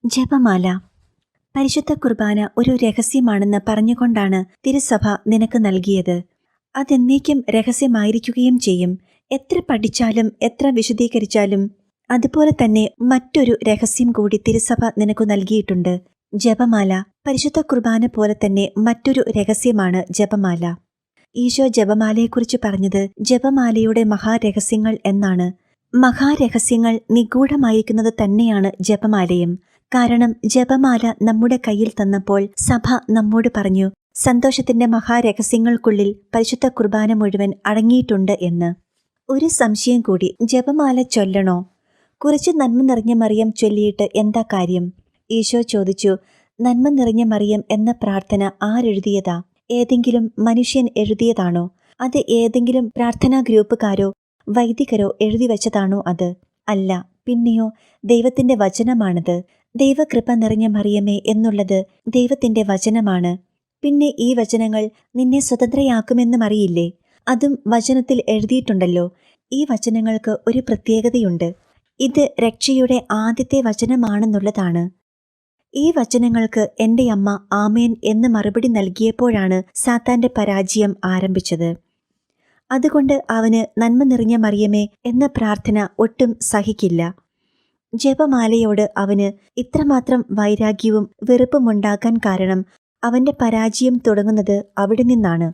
ജപമാല. പരിശുദ്ധ കുർബാന ഒരു രഹസ്യമാണെന്ന് പറഞ്ഞുകൊണ്ടാണ് തിരുസഭ നിനക്ക് നൽകിയത്. അതെന്നേക്കും രഹസ്യമായിരിക്കുകയും ചെയ്യും. എത്ര പഠിച്ചാലും എത്ര വിശദീകരിച്ചാലും അതുപോലെ തന്നെ മറ്റൊരു രഹസ്യം കൂടി തിരുസഭ നിനക്കു നൽകിയിട്ടുണ്ട്. ജപമാല. പരിശുദ്ധ കുർബാന പോലെ തന്നെ മറ്റൊരു രഹസ്യമാണ് ജപമാല. ഈശോ ജപമാലയെക്കുറിച്ച് പറഞ്ഞത് ജപമാലയുടെ മഹാരഹസ്യങ്ങൾ എന്നാണ്. മഹാരഹസ്യങ്ങൾ നിഗൂഢമായിരിക്കുന്നത് തന്നെയാണ് ജപമാലയും. കാരണം ജപമാല നമ്മുടെ കയ്യിൽ തന്നപ്പോൾ സഭ നമ്മോട് പറഞ്ഞു, സന്തോഷത്തിന്റെ മഹാരഹസ്യങ്ങൾക്കുള്ളിൽ പരിശുദ്ധ കുർബാന മുഴുവൻ അടങ്ങിയിട്ടുണ്ട് എന്ന്. ഒരു സംശയം കൂടി, ജപമാല ചൊല്ലണോ? കുറച്ച് നന്മ നിറഞ്ഞ മറിയം ചൊല്ലിയിട്ട് എന്താ കാര്യം? ഈശോ ചോദിച്ചു. നന്മ നിറഞ്ഞ മറിയം എന്ന പ്രാർത്ഥന ആരെഴുതിയതാ? ഏതെങ്കിലും മനുഷ്യൻ എഴുതിയതാണോ? അത് ഏതെങ്കിലും പ്രാർത്ഥനാ ഗ്രൂപ്പുകാരോ വൈദികരോ എഴുതി വച്ചതാണോ അത്? അല്ല. പിന്നെയോ, ദൈവത്തിന്റെ വചനമാണത്. ദൈവകൃപ നിറഞ്ഞ മറിയമേ എന്നുള്ളത് ദൈവത്തിന്റെ വചനമാണ്. പിന്നെ ഈ വചനങ്ങൾ നിന്നെ സ്വതന്ത്രയാക്കുമെന്നും അറിയില്ലേ? അതും വചനത്തിൽ എഴുതിയിട്ടുണ്ടല്ലോ. ഈ വചനങ്ങൾക്ക് ഒരു പ്രത്യേകതയുണ്ട്. ഇത് രക്ഷയുടെ ആദ്യത്തെ വചനമാണെന്നുള്ളതാണ്. ഈ വചനങ്ങൾക്ക് എൻ്റെ അമ്മ ആമേൻ എന്ന് മറുപടി നൽകിയപ്പോഴാണ് സാത്താന്റെ പരാജയം ആരംഭിച്ചത്. അതുകൊണ്ട് അവന് നന്മ നിറഞ്ഞ മറിയമേ എന്ന പ്രാർത്ഥന ഒട്ടും സഹിക്കില്ല. ജപമാലയോട് അവന് ഇത്രമാത്രം വൈരാഗ്യവും വെറുപ്പുമുണ്ടാകാൻ കാരണം അവന്റെ പരാജയം തുടങ്ങുന്നത് അവിടെ നിന്നാണ്.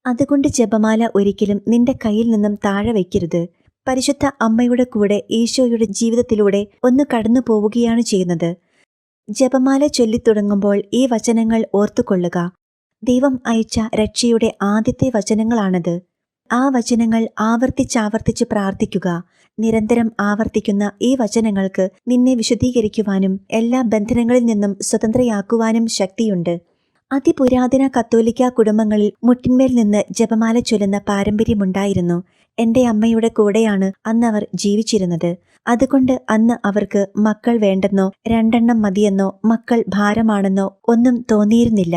അതുകൊണ്ട് ജപമാല ഒരിക്കലും നിന്റെ കയ്യിൽ നിന്നും താഴെ വയ്ക്കരുത്. പരിശുദ്ധ അമ്മയുടെ കൂടെ ഈശോയുടെ ജീവിതത്തിലൂടെ ഒന്ന് കടന്നു പോവുകയാണ് ചെയ്യുന്നത്. ജപമാല ചൊല്ലിത്തുടങ്ങുമ്പോൾ ഈ വചനങ്ങൾ ഓർത്തുകൊള്ളുക. ദൈവം അയച്ച രക്ഷയുടെ ആദ്യത്തെ വചനങ്ങളാണത്. ആ വചനങ്ങൾ ആവർത്തിച്ചാവർത്തിച്ച് പ്രാർത്ഥിക്കുക. നിരന്തരം ആവർത്തിക്കുന്ന ഈ വചനങ്ങൾക്ക് നിന്നെ വിശദീകരിക്കുവാനും എല്ലാ ബന്ധനങ്ങളിൽ നിന്നും സ്വതന്ത്രയാക്കുവാനും ശക്തിയുണ്ട്. അതിപുരാതന കത്തോലിക്ക കുടുംബങ്ങളിൽ മുട്ടിന്മേൽ നിന്ന് ജപമാല ചൊല്ലുന്ന പാരമ്പര്യമുണ്ടായിരുന്നു. എൻ്റെ അമ്മയുടെ കൂടെയാണ് അന്നവർ ജീവിച്ചിരുന്നത്. അതുകൊണ്ട് അന്ന് അവർക്ക് മക്കൾ വേണ്ടെന്നോ 2 മതിയെന്നോ മക്കൾ ഭാരമാണെന്നോ ഒന്നും തോന്നിയിരുന്നില്ല.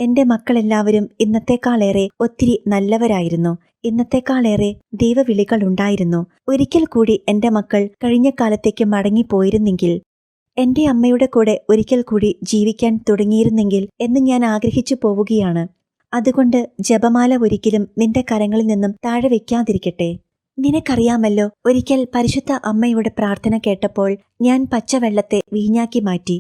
എൻ്റെ മക്കളെല്ലാവരും ഇന്നത്തെക്കാളേറെ ഒത്തിരി നല്ലവരായിരുന്നു. ഇന്നത്തെക്കാളേറെ ദൈവവിളികളുണ്ടായിരുന്നു. ഒരിക്കൽ കൂടി എൻ്റെ മക്കൾ കഴിഞ്ഞ കാലത്തേക്ക് മടങ്ങിപ്പോയിരുന്നെങ്കിൽ, എൻ്റെ അമ്മയുടെ കൂടെ ഒരിക്കൽ കൂടി ജീവിക്കാൻ തുടങ്ങിയിരുന്നെങ്കിൽ എന്ന് ഞാൻ ആഗ്രഹിച്ചു പോവുകയാണ്. അതുകൊണ്ട് ജപമാല ഒരിക്കലും നിന്റെ കരങ്ങളിൽ നിന്നും താഴെ വയ്ക്കാതിരിക്കട്ടെ. നിനക്കറിയാമല്ലോ, ഒരിക്കൽ പരിശുദ്ധ അമ്മയുടെ പ്രാർത്ഥന കേട്ടപ്പോൾ ഞാൻ പച്ചവെള്ളത്തെ വീഞ്ഞാക്കി മാറ്റി.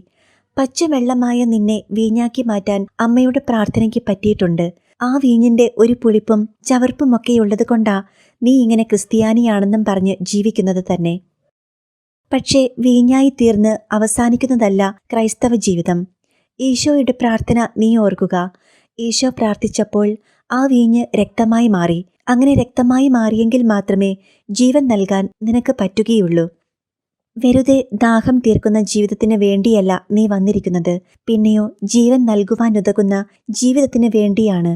പച്ചവെള്ളമായ നിന്നെ വീഞ്ഞാക്കി മാറ്റാൻ അമ്മയുടെ പ്രാർത്ഥനയ്ക്ക് പറ്റിയിട്ടുണ്ട്. ആ വീഞ്ഞിന്റെ ഒരു പുളിപ്പും ചവർപ്പുമൊക്കെയുള്ളത് കൊണ്ടാ നീ ഇങ്ങനെ ക്രിസ്ത്യാനിയാണെന്നും പറഞ്ഞ് ജീവിക്കുന്നത് തന്നെ. പക്ഷേ വീഞ്ഞായി തീർന്ന് അവസാനിക്കുന്നതല്ല ക്രൈസ്തവ ജീവിതം. ഈശോയുടെ പ്രാർത്ഥന നീ ഓർക്കുക. ഈശോ പ്രാർത്ഥിച്ചപ്പോൾ ആ വീഞ്ഞ് രക്തമായി മാറി. അങ്ങനെ രക്തമായി മാറിയെങ്കിൽ മാത്രമേ ജീവൻ നൽകാൻ നിനക്ക് പറ്റുകയുള്ളൂ. വെറുതെ ദാഹം തീർക്കുന്ന ജീവിതത്തിന് വേണ്ടിയല്ല നീ വന്നിരിക്കുന്നത്. പിന്നെയോ ജീവൻ നൽകുവാനുതകുന്ന ജീവിതത്തിന് വേണ്ടിയാണ്.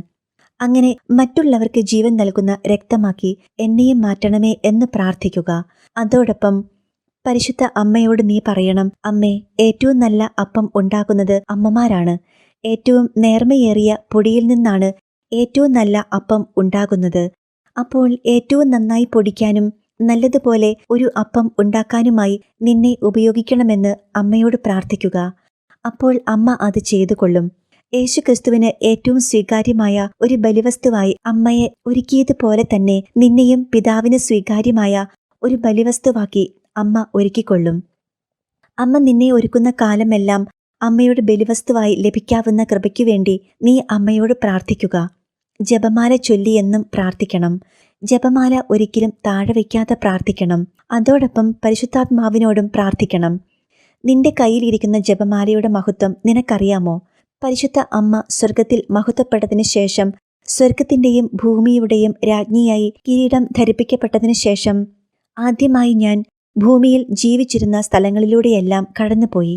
അങ്ങനെ മറ്റുള്ളവർക്ക് ജീവൻ നൽകുന്ന രക്തമാക്കി എന്നെയും മാറ്റണമേ എന്ന് പ്രാർത്ഥിക്കുക. അതോടൊപ്പം പരിശുദ്ധ അമ്മയോട് നീ പറയണം, അമ്മേ, ഏറ്റവും നല്ല അപ്പം ഉണ്ടാക്കുന്നത് അമ്മമാരാണ്. ഏറ്റവും നേർമയേറിയ പൊടിയിൽ നിന്നാണ് ഏറ്റവും നല്ല അപ്പം ഉണ്ടാകുന്നത്. അപ്പോൾ ഏറ്റവും നന്നായി പൊടിക്കാനും നല്ലതുപോലെ ഒരു അപ്പം ഉണ്ടാക്കാനുമായി നിന്നെ ഉപയോഗിക്കണമെന്ന് അമ്മയോട് പ്രാർത്ഥിക്കുക. അപ്പോൾ അമ്മ അത് ചെയ്തുകൊള്ളും. യേശുക്രിസ്തുവിന് ഏറ്റവും സ്വീകാര്യമായ ഒരു ബലിവസ്തുവായി അമ്മയെ ഒരുക്കിയതുപോലെ തന്നെ നിന്നെയും പിതാവിന് സ്വീകാര്യമായ ഒരു ബലിവസ്തുവാക്കി അമ്മ ഒരുക്കിക്കൊള്ളും. അമ്മ നിന്നെ ഒരുക്കുന്ന കാലമെല്ലാം അമ്മയുടെ ബലിവസ്തുവായി ലഭിക്കാവുന്ന കൃപയ്ക്കു വേണ്ടി നീ അമ്മയോട് പ്രാർത്ഥിക്കുക. ജപമാല ചൊല്ലി എന്നും പ്രാർത്ഥിക്കണം. ജപമാല ഒരിക്കലും താഴെ വയ്ക്കാതെ പ്രാർത്ഥിക്കണം. അതോടൊപ്പം പരിശുദ്ധാത്മാവിനോടും പ്രാർത്ഥിക്കണം. നിന്റെ കയ്യിലിരിക്കുന്ന ജപമാലയുടെ മഹത്വം നിനക്കറിയാമോ? പരിശുദ്ധ അമ്മ സ്വർഗത്തിൽ മഹത്വപ്പെട്ടതിനു ശേഷം, സ്വർഗത്തിന്റെയും ഭൂമിയുടെയും രാജ്ഞിയായി കിരീടം ധരിപ്പിക്കപ്പെട്ടതിനു ശേഷം, ആദ്യമായി ഞാൻ ഭൂമിയിൽ ജീവിച്ചിരുന്ന സ്ഥലങ്ങളിലൂടെയെല്ലാം കടന്നുപോയി.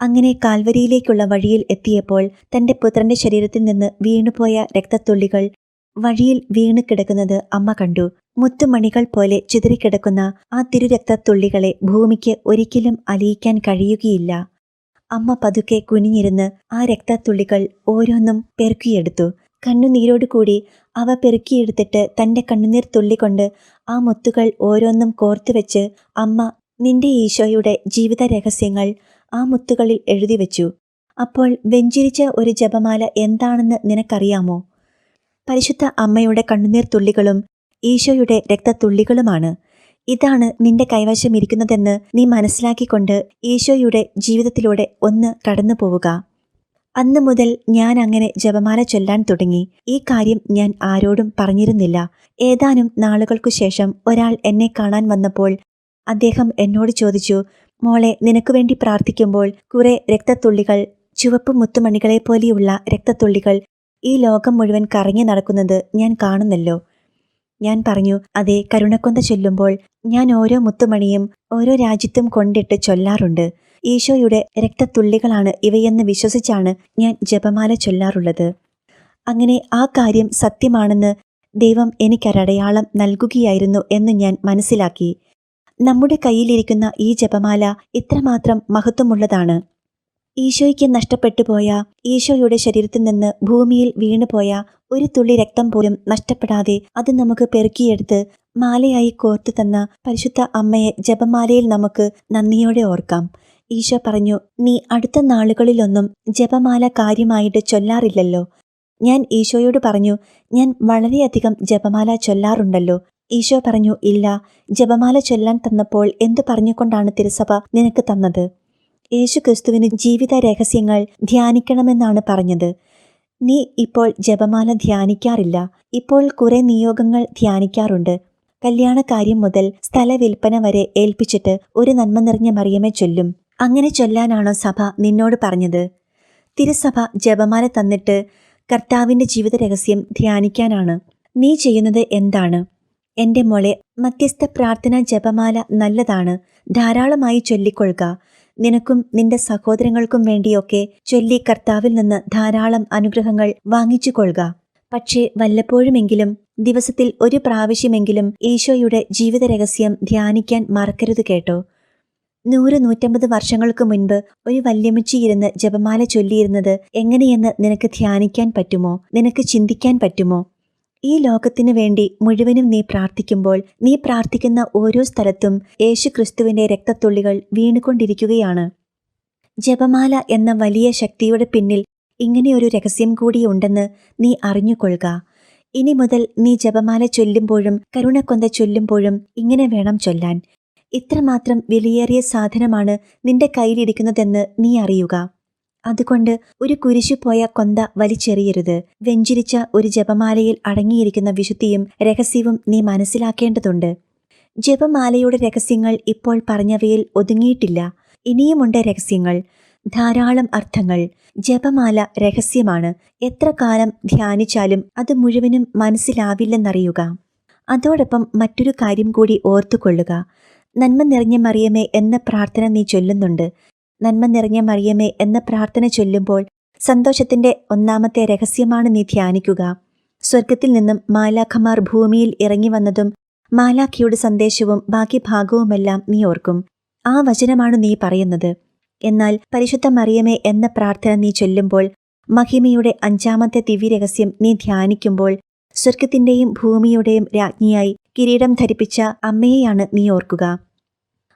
അങ്ങനെ കാൽവരിയിലേക്കുള്ള വഴിയിൽ എത്തിയപ്പോൾ തന്റെ പുത്രന്റെ ശരീരത്തിൽ നിന്ന് വീണുപോയ രക്തത്തുള്ളികൾ വഴിയിൽ വീണ് കിടക്കുന്നത് അമ്മ കണ്ടു. മുത്തുമണികൾ പോലെ ചിതറിക്കിടക്കുന്ന ആ തിരുരക്തത്തുള്ളികളെ ഭൂമിക്ക് ഒരിക്കലും അലിയിക്കാൻ കഴിയുകയില്ല. അമ്മ പതുക്കെ കുനിഞ്ഞിരുന്ന് ആ രക്തത്തുള്ളികൾ ഓരോന്നും പെറുക്കിയെടുത്തു. കണ്ണുനീരോടുകൂടി അവ പെറുക്കിയെടുത്തിട്ട് തന്റെ കണ്ണുനീർ തുള്ളിക്കൊണ്ട് ആ മുത്തുകൾ ഓരോന്നും കോർത്തുവെച്ച് അമ്മ, നിന്റെ ഈശോയുടെ ജീവിത രഹസ്യങ്ങൾ ആ മുത്തുകളിൽ എഴുതി വെച്ചു. അപ്പോൾ വെഞ്ചിരിച്ച ഒരു ജപമാല എന്താണെന്ന് നിനക്കറിയാമോ? പരിശുദ്ധ അമ്മയുടെ കണ്ണുനീർ തുള്ളികളും ഈശോയുടെ രക്തത്തുള്ളികളുമാണ്. ഇതാണ് നിന്റെ കൈവശം ഇരിക്കുന്നതെന്ന് നീ മനസ്സിലാക്കിക്കൊണ്ട് ഈശോയുടെ ജീവിതത്തിലൂടെ ഒന്ന് കടന്നു പോവുക. അന്നു മുതൽ ഞാൻ അങ്ങനെ ജപമാല ചൊല്ലാൻ തുടങ്ങി. ഈ കാര്യം ഞാൻ ആരോടും പറഞ്ഞിരുന്നില്ല. ഏതാനും നാളുകൾക്കു ശേഷം ഒരാൾ എന്നെ കാണാൻ വന്നപ്പോൾ അദ്ദേഹം എന്നോട് ചോദിച്ചു, മോളെ, നിനക്കു വേണ്ടി പ്രാർത്ഥിക്കുമ്പോൾ കുറെ രക്തത്തുള്ളികൾ, ചുവപ്പ് മുത്തുമണികളെപ്പോലെയുള്ള രക്തത്തുള്ളികൾ ഈ ലോകം മുഴുവൻ കറങ്ങി നടക്കുന്നത് ഞാൻ കാണുന്നല്ലോ. ഞാൻ പറഞ്ഞു, അതെ, കരുണക്കൊന്ത ചൊല്ലുമ്പോൾ ഞാൻ ഓരോ മുത്തുമണിയും ഓരോ രാജ്യത്തും കൊണ്ടിട്ട് ചൊല്ലാറുണ്ട്. ഈശോയുടെ രക്തത്തുള്ളികളാണ് ഇവയെന്ന് വിശ്വസിച്ചാണ് ഞാൻ ജപമാല ചൊല്ലാറുള്ളത്. അങ്ങനെ ആ കാര്യം സത്യമാണെന്ന് ദൈവം എനിക്കൊരടയാളം നൽകുകയായിരുന്നു എന്ന് ഞാൻ മനസ്സിലാക്കി. നമ്മുടെ കയ്യിലിരിക്കുന്ന ഈ ജപമാല ഇത്രമാത്രം മഹത്വമുള്ളതാണ്. ഈശോയ്ക്ക് നഷ്ടപ്പെട്ടുപോയ, ഈശോയുടെ ശരീരത്തിൽ നിന്ന് ഭൂമിയിൽ വീണുപോയ ഒരു തുള്ളി രക്തം പോലും നഷ്ടപ്പെടാതെ അത് നമുക്ക് പെറുക്കിയെടുത്ത് മാലയായി കോർത്തു തന്ന പരിശുദ്ധ അമ്മയെ ജപമാലയിൽ നമുക്ക് നന്ദിയോടെ ഓർക്കാം. ഈശോ പറഞ്ഞു, നീ അടുത്ത നാളുകളിലൊന്നും ജപമാല കാര്യമായിട്ട് ചൊല്ലാറില്ലല്ലോ. ഞാൻ ഈശോയോട് പറഞ്ഞു, ഞാൻ വളരെയധികം ജപമാല ചൊല്ലാറുണ്ടല്ലോ. ഈശോ പറഞ്ഞു, ഇല്ല, ജപമാല ചൊല്ലാൻ തന്നപ്പോൾ എന്തു പറഞ്ഞുകൊണ്ടാണ് തിരുസഭ നിനക്ക് തന്നത്? യേശു ക്രിസ്തുവിന് ജീവിത രഹസ്യങ്ങൾ ധ്യാനിക്കണമെന്നാണ് പറഞ്ഞത്. നീ ഇപ്പോൾ ജപമാല ധ്യാനിക്കാറില്ല. ഇപ്പോൾ കുറെ നിയോഗങ്ങൾ ധ്യാനിക്കാറുണ്ട്. കല്യാണക്കാര്യം മുതൽ സ്ഥലവിൽപ്പന വരെ ഏൽപ്പിച്ചിട്ട് ഒരു നന്മ നിറഞ്ഞ മറിയമേ ചൊല്ലും. അങ്ങനെ ചൊല്ലാനാണോ സഭ നിന്നോട് പറഞ്ഞത്? തിരുസഭ ജപമാല തന്നിട്ട് കർത്താവിൻ്റെ ജീവിത രഹസ്യം ധ്യാനിക്കാനാണ്. നീ ചെയ്യുന്നത് എന്താണ്? എൻ്റെ മോളെ, മധ്യസ്ഥ പ്രാർത്ഥന ജപമാല നല്ലതാണ്. ധാരാളമായി ചൊല്ലിക്കൊള്ളുക. നിനക്കും നിന്റെ സഹോദരങ്ങൾക്കും വേണ്ടിയൊക്കെ ചൊല്ലി കർത്താവിൽ നിന്ന് ധാരാളം അനുഗ്രഹങ്ങൾ വാങ്ങിച്ചു കൊള്ളുക. പക്ഷേ വല്ലപ്പോഴുമെങ്കിലും, ദിവസത്തിൽ ഒരു പ്രാവശ്യമെങ്കിലും ഈശോയുടെ ജീവിത രഹസ്യം ധ്യാനിക്കാൻ മറക്കരുത് കേട്ടോ. 100-150 വർഷങ്ങൾക്ക് മുൻപ് ഒരു വല്യമ്മച്ചിയിരുന്ന് ജപമാല ചൊല്ലിയിരുന്നത് എങ്ങനെയെന്ന് നിനക്ക് ധ്യാനിക്കാൻ പറ്റുമോ? നിനക്ക് ചിന്തിക്കാൻ പറ്റുമോ? ഈ ലോകത്തിനു വേണ്ടി മുഴുവനും നീ പ്രാർത്ഥിക്കുമ്പോൾ നീ പ്രാർത്ഥിക്കുന്ന ഓരോ സ്ഥലത്തും യേശു ക്രിസ്തുവിൻ്റെ രക്തത്തുള്ളികൾ വീണുകൊണ്ടിരിക്കുകയാണ്. ജപമാല എന്ന വലിയ ശക്തിയുടെ പിന്നിൽ ഇങ്ങനെയൊരു രഹസ്യം കൂടിയുണ്ടെന്ന് നീ അറിഞ്ഞുകൊള്ളുക. ഇനി മുതൽ നീ ജപമാല ചൊല്ലുമ്പോഴും കരുണക്കൊന്ത ചൊല്ലുമ്പോഴും ഇങ്ങനെ വേണം ചൊല്ലാൻ. ഇത്രമാത്രം വിലയേറിയ സാധനമാണ് നിന്റെ കയ്യിലിരിക്കുന്നതെന്ന് നീ അറിയുക. അതുകൊണ്ട് ഒരു കുരിശുപോയ കൊന്ത വലിച്ചെറിയരുത്. വെഞ്ചിരിച്ച ഒരു ജപമാലയിൽ അടങ്ങിയിരിക്കുന്ന വിശുദ്ധിയും രഹസ്യവും നീ മനസ്സിലാക്കേണ്ടതുണ്ട്. ജപമാലയുടെ രഹസ്യങ്ങൾ ഇപ്പോൾ പറഞ്ഞവയിൽ ഒതുങ്ങിയിട്ടില്ല. ഇനിയുമുണ്ട് രഹസ്യങ്ങൾ, ധാരാളം അർത്ഥങ്ങൾ. ജപമാല രഹസ്യമാണ്. എത്ര കാലം ധ്യാനിച്ചാലും അത് മുഴുവനും മനസ്സിലാവില്ലെന്നറിയുക. അതോടൊപ്പം മറ്റൊരു കാര്യം കൂടി ഓർത്തുകൊള്ളുക. നന്മ നിറഞ്ഞ മറിയമേ എന്ന പ്രാർത്ഥന നീ ചൊല്ലുന്നുണ്ട്. നന്മ നിറഞ്ഞ മറിയമേ എന്ന പ്രാർത്ഥന ചൊല്ലുമ്പോൾ സന്തോഷത്തിന്റെ ഒന്നാമത്തെ രഹസ്യമാണ് നീ ധ്യാനിക്കുക. സ്വർഗത്തിൽ നിന്നും മാലാഖമാർ ഭൂമിയിൽ ഇറങ്ങി വന്നതും മാലാഖയുടെ സന്ദേശവും ബാക്കി ഭാഗവുമെല്ലാം നീ ഓർക്കും. ആ വചനമാണ് നീ പറയുന്നത്. എന്നാൽ പരിശുദ്ധ മറിയമേ എന്ന പ്രാർത്ഥന നീ ചൊല്ലുമ്പോൾ, മഹിമയുടെ 5ാമത്തെ ദിവ്യരഹസ്യം നീ ധ്യാനിക്കുമ്പോൾ, സ്വർഗത്തിന്റെയും ഭൂമിയുടെയും രാജ്ഞിയായി കിരീടം ധരിപ്പിച്ച അമ്മയെയാണ് നീ ഓർക്കുക.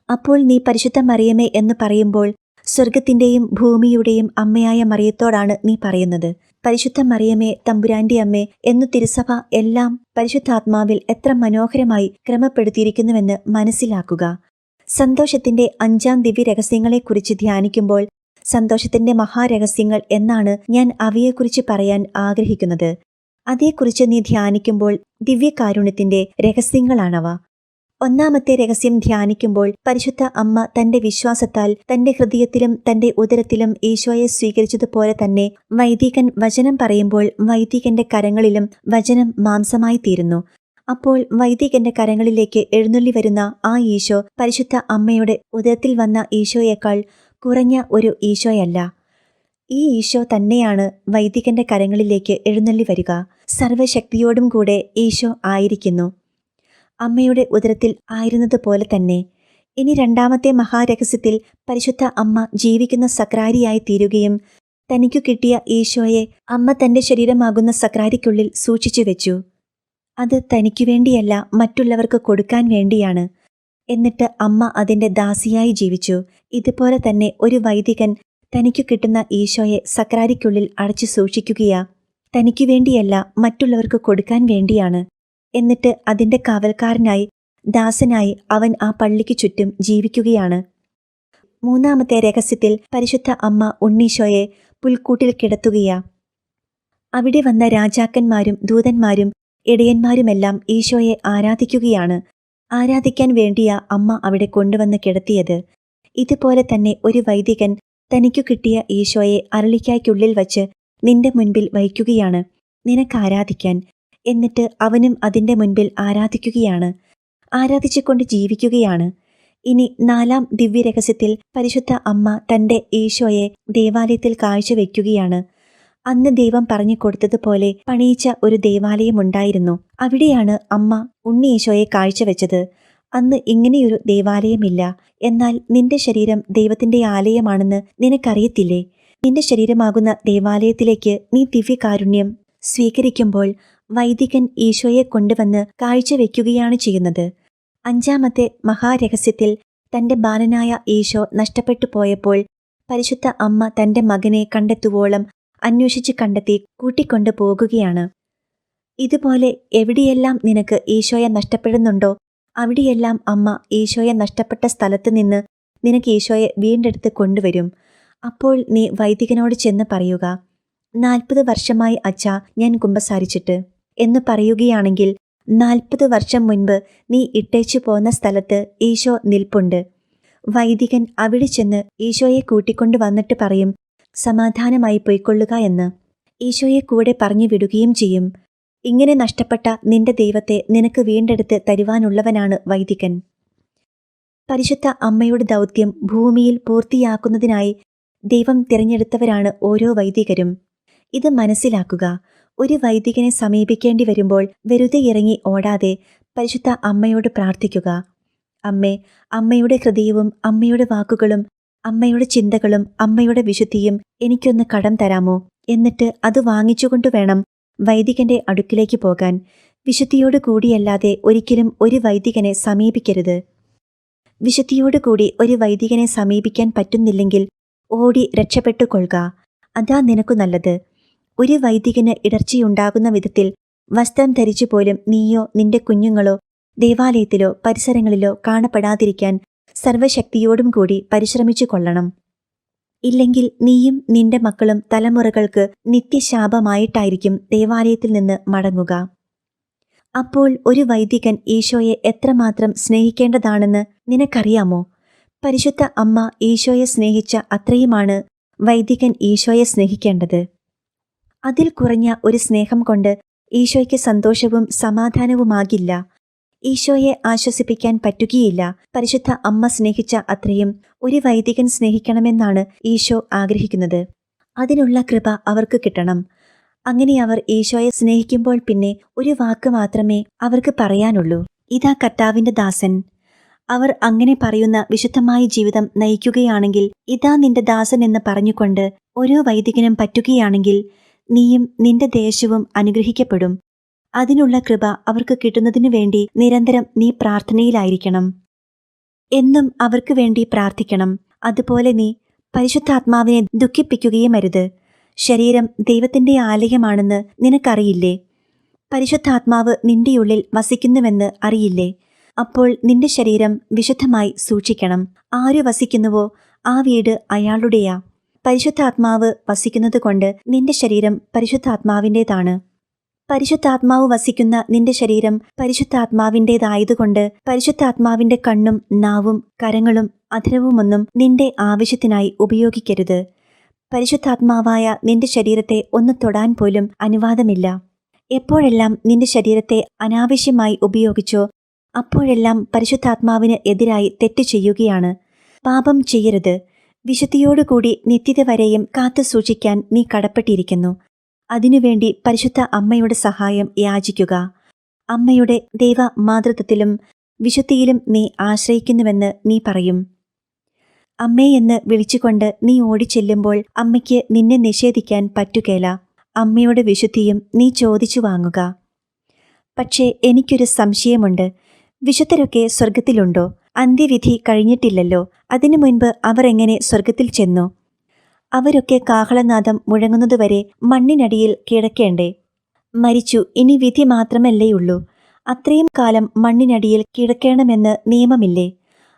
അപ്പോൾ നീ പരിശുദ്ധ മറിയമേ എന്ന് പറയുമ്പോൾ സ്വർഗത്തിന്റെയും ഭൂമിയുടെയും അമ്മയായ മറിയത്തോടാണ് നീ പറയുന്നത്. പരിശുദ്ധ മറിയമേ, തമ്പുരാന്റെ അമ്മേ എന്നു തിരുസഭ എല്ലാം പരിശുദ്ധാത്മാവിൽ എത്ര മനോഹരമായി ക്രമപ്പെടുത്തിയിരിക്കുന്നുവെന്ന് മനസ്സിലാക്കുക. സന്തോഷത്തിന്റെ 5ാം ദിവ്യരഹസ്യങ്ങളെക്കുറിച്ച് ധ്യാനിക്കുമ്പോൾ സന്തോഷത്തിന്റെ മഹാരഹസ്യങ്ങൾ എന്നാണ് ഞാൻ അവയെക്കുറിച്ച് പറയാൻ ആഗ്രഹിക്കുന്നത്. അതേക്കുറിച്ച് നീ ധ്യാനിക്കുമ്പോൾ ദിവ്യകാരുണ്യത്തിന്റെ രഹസ്യങ്ങളാണവ. 1ാമത്തെ രഹസ്യം ധ്യാനിക്കുമ്പോൾ പരിശുദ്ധ അമ്മ തന്റെ വിശ്വാസത്താൽ തന്റെ ഹൃദയത്തിലും തന്റെ ഉദരത്തിലും ഈശോയെ സ്വീകരിച്ചതുപോലെ തന്നെ വൈദികൻ വചനം പറയുമ്പോൾ വൈദികന്റെ കരങ്ങളിലും വചനം മാംസമായി തീരുന്നു. അപ്പോൾ വൈദികന്റെ കരങ്ങളിലേക്ക് എഴുന്നള്ളി വരുന്ന ആ ഈശോ പരിശുദ്ധ അമ്മയുടെ ഉദരത്തിൽ വന്ന ഈശോയേക്കാൾ കുറഞ്ഞ ഒരു ഈശോയല്ല. ഈ ഈശോ തന്നെയാണ് വൈദികന്റെ കരങ്ങളിലേക്ക് എഴുന്നള്ളി വരിക. സർവശക്തിയോടും കൂടെ ഈശോ ആയിരിക്കുന്നു. അമ്മയുടെ ഉദരത്തിൽ ആയിരുന്നതുപോലെ തന്നെ. ഇനി 2ാമത്തെ മഹാരഹസ്യത്തിൽ പരിശുദ്ധ അമ്മ ജീവിക്കുന്ന സക്രാരിയായി തീരുകയും തനിക്കു കിട്ടിയ ഈശോയെ അമ്മ തന്റെ ശരീരമാകുന്ന സക്രാരിക്കുള്ളിൽ സൂക്ഷിച്ചു വെച്ചു. അത് തനിക്കു വേണ്ടിയല്ല, മറ്റുള്ളവർക്ക് കൊടുക്കാൻ വേണ്ടിയാണ്. എന്നിട്ട് അമ്മ അതിന്റെ ദാസിയായി ജീവിച്ചു. ഇതുപോലെ തന്നെ ഒരു വൈദികൻ തനിക്കു കിട്ടുന്ന ഈശോയെ സക്രാരിക്കുള്ളിൽ അടച്ചു സൂക്ഷിക്കുകയാ. തനിക്കു വേണ്ടിയല്ല, മറ്റുള്ളവർക്ക് കൊടുക്കാൻ വേണ്ടിയാണ്. എന്നിട്ട് അതിൻ്റെ കാവൽക്കാരനായി, ദാസനായി അവൻ ആ പള്ളിക്ക് ചുറ്റും ജീവിക്കുകയാണ്. മൂന്നാമത്തെ രഹസ്യത്തിൽ പരിശുദ്ധ അമ്മ ഉണ്ണീശോയെ പുൽക്കൂട്ടിൽ കിടത്തുകയാ. അവിടെ വന്ന രാജാക്കന്മാരും ദൂതന്മാരും ഇടയന്മാരുമെല്ലാം ഈശോയെ ആരാധിക്കുകയാണ്. ആരാധിക്കാൻ വേണ്ടിയാ അമ്മ അവിടെ കൊണ്ടുവന്ന് കിടത്തിയത്. ഇതുപോലെ തന്നെ ഒരു വൈദികൻ തനിക്കു കിട്ടിയ ഈശോയെ അരളിക്കായ്ക്കുള്ളിൽ വച്ച് നിന്റെ മുൻപിൽ വയ്ക്കുകയാണ്, നിനക്കാരാധിക്കാൻ. എന്നിട്ട് അവനും അതിൻ്റെ മുൻപിൽ ആരാധിക്കുകയാണ്, ആരാധിച്ചുകൊണ്ട് ജീവിക്കുകയാണ്. ഇനി നാലാം ദിവ്യരഹസ്യത്തിൽ പരിശുദ്ധ അമ്മ തൻ്റെ ഈശോയെ ദേവാലയത്തിൽ കാഴ്ചവെക്കുകയാണ്. അന്ന് ദൈവം പറഞ്ഞു കൊടുത്തതുപോലെ പണിയിച്ച ഒരു ദേവാലയമുണ്ടായിരുന്നു. അവിടെയാണ് അമ്മ ഉണ്ണി ഈശോയെ കാഴ്ചവെച്ചത്. അന്ന് ഇങ്ങനെയൊരു ദേവാലയമില്ല. എന്നാൽ നിന്റെ ശരീരം ദൈവത്തിന്റെ ആലയമാണെന്ന് നിനക്കറിയത്തില്ലേ? നിന്റെ ശരീരമാകുന്ന ദേവാലയത്തിലേക്ക് നീ ദിവ്യകാരുണ്യം സ്വീകരിക്കുമ്പോൾ വൈദികൻ ഈശോയെ കൊണ്ടുവന്ന് കാഴ്ചവെക്കുകയാണ് ചെയ്യുന്നത്. അഞ്ചാമത്തെ മഹാരഹസ്യത്തിൽ തന്റെ ബാലനായ ഈശോ നഷ്ടപ്പെട്ടു പോയപ്പോൾ പരിശുദ്ധ അമ്മ തന്റെ മകനെ കണ്ടെത്തുവോളം അന്വേഷിച്ച് കണ്ടെത്തി കൂട്ടിക്കൊണ്ടു പോകുകയാണ്. ഇതുപോലെ എവിടെയെല്ലാം നിനക്ക് ഈശോയെ നഷ്ടപ്പെടുന്നുണ്ടോ അവിടെയെല്ലാം അമ്മ ഈശോയെ നഷ്ടപ്പെട്ട സ്ഥലത്ത് നിന്ന് നിനക്ക് ഈശോയെ വീണ്ടെടുത്ത് കൊണ്ടുവരും. അപ്പോൾ നീ വൈദികനോട് ചെന്ന് പറയുക, 40 വർഷമായി അച്ഛാ ഞാൻ കുമ്പസാരിച്ചിട്ട് എന്ന് പറയുകയാണെങ്കിൽ 40 വർഷം മുൻപ് നീ ഇട്ടേച്ചു പോന്ന സ്ഥലത്ത് ഈശോ നിൽപ്പുണ്ട്. വൈദികൻ അവിടെ ചെന്ന് ഈശോയെ കൂട്ടിക്കൊണ്ടു വന്നിട്ട് പറയും, സമാധാനമായി പൊയ്ക്കൊള്ളുക എന്ന്. ഈശോയെ കൂടെ പറഞ്ഞു വിടുകയും ചെയ്യും. ഇങ്ങനെ നഷ്ടപ്പെട്ട നിന്റെ ദൈവത്തെ നിനക്ക് വീണ്ടെടുത്ത് തരുവാനുള്ളവനാണ് വൈദികൻ. പരിശുദ്ധ അമ്മയുടെ ദൗത്യം ഭൂമിയിൽ പൂർത്തിയാക്കുന്നതിനായി ദൈവം തിരഞ്ഞെടുത്തവരാണ് ഓരോ വൈദികരും. ഇത് മനസ്സിലാക്കുക. ഒരു വൈദികനെ സമീപിക്കേണ്ടി വരുമ്പോൾ വെറുതെ ഇറങ്ങി ഓടാതെ പരിശുദ്ധ അമ്മയോട് പ്രാർത്ഥിക്കുക. അമ്മേ, അമ്മയുടെ ഹൃദയവും അമ്മയുടെ വാക്കുകളും അമ്മയുടെ ചിന്തകളും അമ്മയുടെ വിശുദ്ധിയും എനിക്കൊന്ന് കടം തരാമോ? എന്നിട്ട് അത് വാങ്ങിച്ചുകൊണ്ടു വേണം വൈദികന്റെ അടുക്കിലേക്ക് പോകാൻ. വിശുദ്ധിയോടു കൂടിയല്ലാതെ ഒരിക്കലും ഒരു വൈദികനെ സമീപിക്കരുത്. വിശുദ്ധിയോടുകൂടി ഒരു വൈദികനെ സമീപിക്കാൻ പറ്റുന്നില്ലെങ്കിൽ ഓടി രക്ഷപ്പെട്ടുകൊള്ളുക. അതാ നിനക്കു നല്ലത്. ഒരു വൈദികന് ഇടർച്ചയുണ്ടാകുന്ന വിധത്തിൽ വസ്ത്രം ധരിച്ചു പോലും നീയോ നിന്റെ കുഞ്ഞുങ്ങളോ ദേവാലയത്തിലോ പരിസരങ്ങളിലോ കാണപ്പെടാതിരിക്കാൻ സർവശക്തിയോടും കൂടി പരിശ്രമിച്ചു കൊള്ളണം. ഇല്ലെങ്കിൽ നീയും നിന്റെ മക്കളും തലമുറകൾക്ക് നിത്യശാപമായിട്ടായിരിക്കും ദേവാലയത്തിൽ നിന്ന് മടങ്ങുക. അപ്പോൾ ഒരു വൈദികൻ ഈശോയെ എത്രമാത്രം സ്നേഹിക്കേണ്ടതാണെന്ന് നിനക്കറിയാമോ? പരിശുദ്ധ അമ്മ ഈശോയെ സ്നേഹിച്ച അത്രയുമാണ് വൈദികൻ ഈശോയെ സ്നേഹിക്കേണ്ടത്. അതിൽ കുറഞ്ഞ ഒരു സ്നേഹം കൊണ്ട് ഈശോയ്ക്ക് സന്തോഷവും സമാധാനവുമാകില്ല. ഈശോയെ ആശ്വസിപ്പിക്കാൻ പറ്റുകയില്ല. പരിശുദ്ധ അമ്മ സ്നേഹിച്ച അത്രയും ഒരു വൈദികൻ സ്നേഹിക്കണമെന്നാണ് ഈശോ ആഗ്രഹിക്കുന്നത്. അതിനുള്ള കൃപ അവർക്ക് കിട്ടണം. അങ്ങനെ അവർ ഈശോയെ സ്നേഹിക്കുമ്പോൾ പിന്നെ ഒരു വാക്ക് മാത്രമേ അവർക്ക് പറയാനുള്ളൂ, ഇതാ കർത്താവിന്റെ ദാസൻ. അവർ അങ്ങനെ പറയുന്ന വിശുദ്ധമായ ജീവിതം നയിക്കുകയാണെങ്കിൽ, ഇതാ നിന്റെ ദാസൻ എന്ന് പറഞ്ഞുകൊണ്ട് ഓരോ വൈദികനും പറ്റുകയാണെങ്കിൽ നീയും നിന്റെ ദേശവും അനുഗ്രഹിക്കപ്പെടും. അതിനുള്ള കൃപ അവർക്ക് കിട്ടുന്നതിനു വേണ്ടി നിരന്തരം നീ പ്രാർത്ഥനയിലായിരിക്കണം. എന്നും അവർക്ക് വേണ്ടി പ്രാർത്ഥിക്കണം. അതുപോലെ നീ പരിശുദ്ധാത്മാവിനെ ദുഃഖിപ്പിക്കുകയുമരുത്. ശരീരം ദൈവത്തിന്റെ ആലയമാണെന്ന് നിനക്കറിയില്ലേ? പരിശുദ്ധാത്മാവ് നിന്റെ ഉള്ളിൽ വസിക്കുന്നുവെന്ന് അറിയില്ലേ? അപ്പോൾ നിന്റെ ശരീരം വിശുദ്ധമായി സൂക്ഷിക്കണം. ആരു വസിക്കുന്നുവോ ആ വീട് അയാളുടെയാ. പരിശുദ്ധാത്മാവ് വസിക്കുന്നതുകൊണ്ട് നിന്റെ ശരീരം പരിശുദ്ധാത്മാവിൻ്റെതാണ്. പരിശുദ്ധാത്മാവ് വസിക്കുന്ന നിന്റെ ശരീരം പരിശുദ്ധാത്മാവിൻ്റേതായതുകൊണ്ട് പരിശുദ്ധാത്മാവിന്റെ കണ്ണും നാവും കരങ്ങളും അധരവുമൊന്നും നിന്റെ ആവശ്യത്തിനായി ഉപയോഗിക്കരുത്. പരിശുദ്ധാത്മാവായ നിന്റെ ശരീരത്തെ ഒന്ന് തൊടാൻ പോലും അനുവാദമില്ല. എപ്പോഴെല്ലാം നിന്റെ ശരീരത്തെ അനാവശ്യമായി ഉപയോഗിച്ചോ അപ്പോഴെല്ലാം പരിശുദ്ധാത്മാവിന് എതിരായി തെറ്റ് ചെയ്യുകയാണ്. പാപം ചെയ്യരുത്. വിശുദ്ധിയോടുകൂടി നിത്യത വരെയും കാത്തു സൂക്ഷിക്കാൻ നീ കടപ്പെട്ടിരിക്കുന്നു. അതിനുവേണ്ടി പരിശുദ്ധ അമ്മയുടെ സഹായം യാചിക്കുക. അമ്മയുടെ ദൈവ മാതൃത്വത്തിലും വിശുദ്ധിയിലും നീ ആശ്രയിക്കുന്നുവെന്ന് നീ പറയും. അമ്മേ എന്ന് വിളിച്ചുകൊണ്ട് നീ ഓടിച്ചെല്ലുമ്പോൾ അമ്മയ്ക്ക് നിന്നെ നിഷേധിക്കാൻ പറ്റുകേല. അമ്മയുടെ വിശുദ്ധിയും നീ ചോദിച്ചു വാങ്ങുക. പക്ഷേ എനിക്കൊരു സംശയമുണ്ട്. വിശുദ്ധരൊക്കെ സ്വർഗത്തിലുണ്ടോ? അന്ത്യവിധി കഴിഞ്ഞിട്ടില്ലല്ലോ. അതിനു മുൻപ് അവർ എങ്ങനെ സ്വർഗത്തിൽ ചെന്നു? അവരൊക്കെ കാഹളനാദം മുഴങ്ങുന്നതുവരെ മണ്ണിനടിയിൽ കിടക്കേണ്ടേ? മരിച്ചു, ഇനി വിധി മാത്രമല്ലേയുള്ളൂ. അത്രയും കാലം മണ്ണിനടിയിൽ കിടക്കണമെന്ന് നിയമമില്ലേ?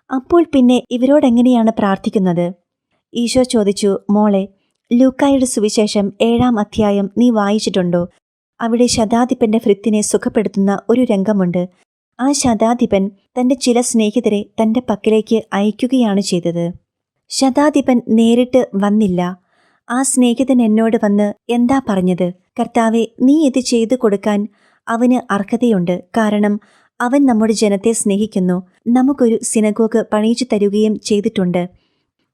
അപ്പോൾ പിന്നെ ഇവരോടെങ്ങനെയാണ് പ്രാർത്ഥിക്കുന്നത്? ഈശോ ചോദിച്ചു, മോളെ, ലൂക്കായുടെ സുവിശേഷം 7-ാം അധ്യായം നീ വായിച്ചിട്ടുണ്ടോ? അവിടെ ശതാധിപന്റെ ഭൃത്യനെ സുഖപ്പെടുത്തുന്ന ഒരു രംഗമുണ്ട്. ആ ശതാധിപൻ തന്റെ ചില സ്നേഹിതരെ തന്റെ പക്കലേക്ക് അയക്കുകയാണ് ചെയ്തത്. ശതാധിപൻ നേരിട്ട് വന്നില്ല. ആ സ്നേഹിതൻ എന്നോട് വന്ന് എന്താ പറഞ്ഞത്? കർത്താവെ, നീ ഇത് ചെയ്തു കൊടുക്കാൻ അവന് അർഹതയുണ്ട്. കാരണം അവൻ നമ്മുടെ ജനത്തെ സ്നേഹിക്കുന്നു. നമുക്കൊരു സിനഗോഗ് പണിയിച്ചു തരുകയും ചെയ്തിട്ടുണ്ട്.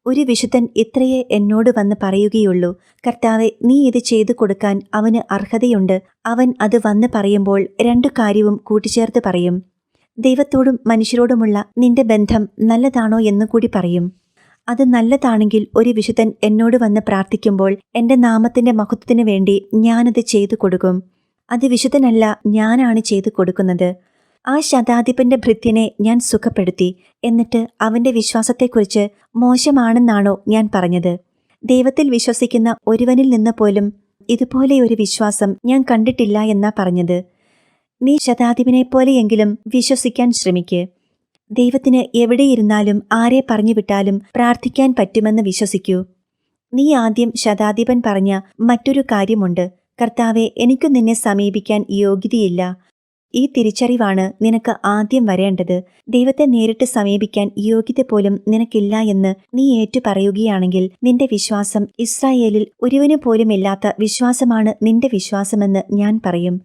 ഒരു വിശുദ്ധൻ ഇത്രയേ എന്നോട് വന്ന് പറയുകയുള്ളൂ, കർത്താവെ, നീ ഇത് ചെയ്തു കൊടുക്കാൻ അവന് അർഹതയുണ്ട്. അവൻ അത് വന്ന് പറയുമ്പോൾ 2 കാര്യവും കൂട്ടിച്ചേർത്ത് പറയും. ദൈവത്തോടും മനുഷ്യരോടുമുള്ള നിന്റെ ബന്ധം നല്ലതാണോ എന്നു കൂടി പറയും. അത് നല്ലതാണെങ്കിൽ ഒരു വിശുദ്ധൻ എന്നോട് വന്ന് പ്രാർത്ഥിക്കുമ്പോൾ എന്റെ നാമത്തിന്റെ മഹത്വത്തിനു വേണ്ടി ഞാനത് ചെയ്തു കൊടുക്കും. അത് വിശുദ്ധനല്ല, ഞാനാണ് ചെയ്തു കൊടുക്കുന്നത്. ആ ശതാധിപന്റെ ഭൃത്യനെ ഞാൻ സുഖപ്പെടുത്തി. എന്നിട്ട് അവന്റെ വിശ്വാസത്തെക്കുറിച്ച് മോശമാണെന്നാണോ ഞാൻ പറഞ്ഞത്? ദൈവത്തിൽ വിശ്വസിക്കുന്ന ഒരുവനിൽ നിന്ന് പോലും ഇതുപോലെയൊരു വിശ്വാസം ഞാൻ കണ്ടിട്ടില്ല എന്നാ പറഞ്ഞത്. നീ ശതാധിപനെപ്പോലെയെങ്കിലും വിശ്വസിക്കാൻ ശ്രമിക്ക്. ദൈവത്തിന് എവിടെയിരുന്നാലും ആരെ പറഞ്ഞുവിട്ടാലും പ്രാർത്ഥിക്കാൻ പറ്റുമെന്ന് വിശ്വസിക്കൂ. നീ ആദ്യം ശതാധിപൻ പറഞ്ഞ മറ്റൊരു കാര്യമുണ്ട്, കർത്താവെ, എനിക്കു നിന്നെ സമീപിക്കാൻ യോഗ്യതയില്ല. ഈ തിരിച്ചറിവാണ് നിനക്ക് ആദ്യം വരേണ്ടത്. ദൈവത്തെ നേരിട്ട് സമീപിക്കാൻ യോഗ്യത പോലും നിനക്കില്ല എന്ന് നീ ഏറ്റുപറയുകയാണെങ്കിൽ നിന്റെ വിശ്വാസം ഇസ്രായേലിൽ ഒരുവനു പോലുമില്ലാത്ത വിശ്വാസമാണ് നിന്റെ വിശ്വാസമെന്ന് ഞാൻ പറയും.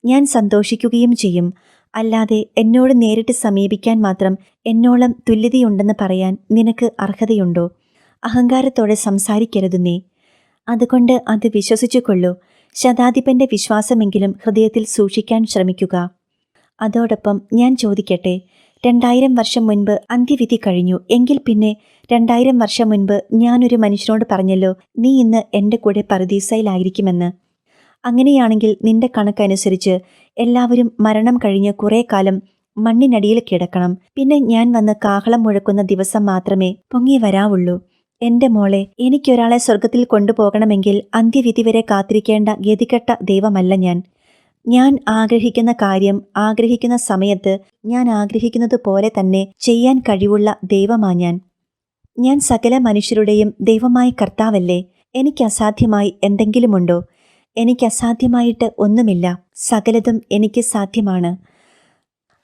ഞാൻ സന്തോഷിക്കുകയും ചെയ്യും. അല്ലാതെ എന്നോട് നേരിട്ട് സമീപിക്കാൻ മാത്രം എന്നോളം തുല്യതയുണ്ടെന്ന് പറയാൻ നിനക്ക് അർഹതയുണ്ടോ? അഹങ്കാരത്തോടെ സംസാരിക്കരുത് നീ. അതുകൊണ്ട് അത് വിശ്വസിച്ചുകൊള്ളൂ. ശതാധിപന്റെ വിശ്വാസമെങ്കിലും ഹൃദയത്തിൽ സൂക്ഷിക്കാൻ ശ്രമിക്കുക. അതോടൊപ്പം ഞാൻ ചോദിക്കട്ടെ, 2000 വർഷം മുൻപ് അന്ത്യവിധി കഴിഞ്ഞു. എങ്കിൽ പിന്നെ 2000 വർഷം മുൻപ് ഞാനൊരു മനുഷ്യനോട് പറഞ്ഞല്ലോ, നീ ഇന്ന് എൻ്റെ കൂടെ പറുദീസയിലായിരിക്കുമെന്ന്. അങ്ങനെയാണെങ്കിൽ നിന്റെ കണക്കനുസരിച്ച് എല്ലാവരും മരണം കഴിഞ്ഞ് കുറേ കാലം മണ്ണിനടിയിൽ കിടക്കണം. പിന്നെ ഞാൻ വന്ന് കാഹളം മുഴക്കുന്ന ദിവസം മാത്രമേ പൊങ്ങി വരാവുള്ളൂ. എന്റെ മോളെ, എനിക്കൊരാളെ സ്വർഗത്തിൽ കൊണ്ടുപോകണമെങ്കിൽ അന്ത്യവിധി വരെ കാത്തിരിക്കേണ്ട ഗതികെട്ട ദൈവമല്ല ഞാൻ. ഞാൻ ആഗ്രഹിക്കുന്ന കാര്യം ആഗ്രഹിക്കുന്ന സമയത്ത് ഞാൻ ആഗ്രഹിക്കുന്നത് പോലെ തന്നെ ചെയ്യാൻ കഴിവുള്ള ദൈവമാ ഞാൻ. ഞാൻ സകല മനുഷ്യരുടെയും ദൈവമായ കർത്താവല്ലേ. എനിക്ക് അസാധ്യമായി എന്തെങ്കിലുമുണ്ടോ? എനിക്ക് അസാധ്യമായിട്ട് ഒന്നുമില്ല. സകലതും എനിക്ക് സാധ്യമാണ്.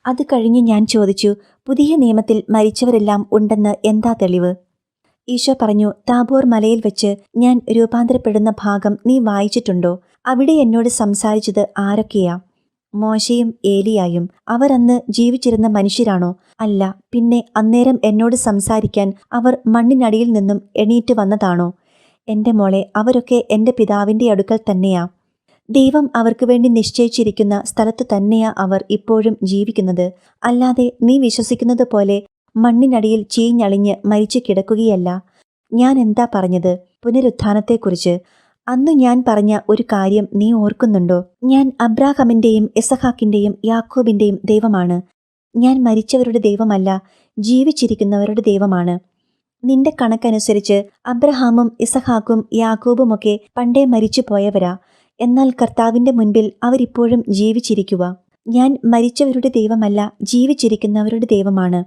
അത് കഴിഞ്ഞ് ഞാൻ ചോദിച്ചു, പുതിയ നിയമത്തിൽ മരിച്ചവരെല്ലാം ഉണ്ടെന്ന് എന്താ തെളിവ്? ഈശോ പറഞ്ഞു, താബോർ മലയിൽ വെച്ച് ഞാൻ രൂപാന്തരപ്പെടുന്ന ഭാഗം നീ വായിച്ചിട്ടുണ്ടോ? അവിടെ എന്നോട് സംസാരിച്ചത് ആരൊക്കെയാ? മോശയും ഏലിയായും. അവർ അന്ന് ജീവിച്ചിരുന്ന മനുഷ്യരാണോ? അല്ല. പിന്നെ അന്നേരം എന്നോട് സംസാരിക്കാൻ അവർ മണ്ണിനടിയിൽ നിന്നും എണീറ്റ് വന്നതാണോ? എന്റെ മോളെ, അവരൊക്കെ എന്റെ പിതാവിന്റെ അടുക്കൽ തന്നെയാ. ദൈവം അവർക്ക് വേണ്ടി നിശ്ചയിച്ചിരിക്കുന്ന സ്ഥലത്തു തന്നെയാ അവർ ഇപ്പോഴും ജീവിക്കുന്നത്. അല്ലാതെ നീ വിശ്വസിക്കുന്നത് പോലെ മണ്ണിനടിയിൽ ചീഞ്ഞളിഞ്ഞ് മരിച്ചു കിടക്കുകയല്ല. ഞാൻ എന്താ പറഞ്ഞത്? പുനരുത്ഥാനത്തെക്കുറിച്ച്. അന്നു ഞാൻ പറഞ്ഞ ഒരു കാര്യം നീ ഓർക്കുന്നുണ്ടോ? ഞാൻ അബ്രാഹാമിന്റെയും ഇസഹാക്കിന്റെയും യാക്കോബിന്റെയും ദൈവമാണ്. ഞാൻ മരിച്ചവരുടെ ദൈവമല്ല, ജീവിച്ചിരിക്കുന്നവരുടെ ദൈവമാണ്. നിന്റെ കണക്കനുസരിച്ച് അബ്രഹാമും ഇസഹാക്കും യാക്കോബുമൊക്കെ പണ്ടേ മരിച്ചു പോയവരാ. എന്നാൽ കർത്താവിന്റെ മുൻപിൽ അവരിപ്പോഴും ജീവിച്ചിരിക്കുക. ഞാൻ മരിച്ചവരുടെ ദൈവമല്ല, ജീവിച്ചിരിക്കുന്നവരുടെ ദൈവമാണ്.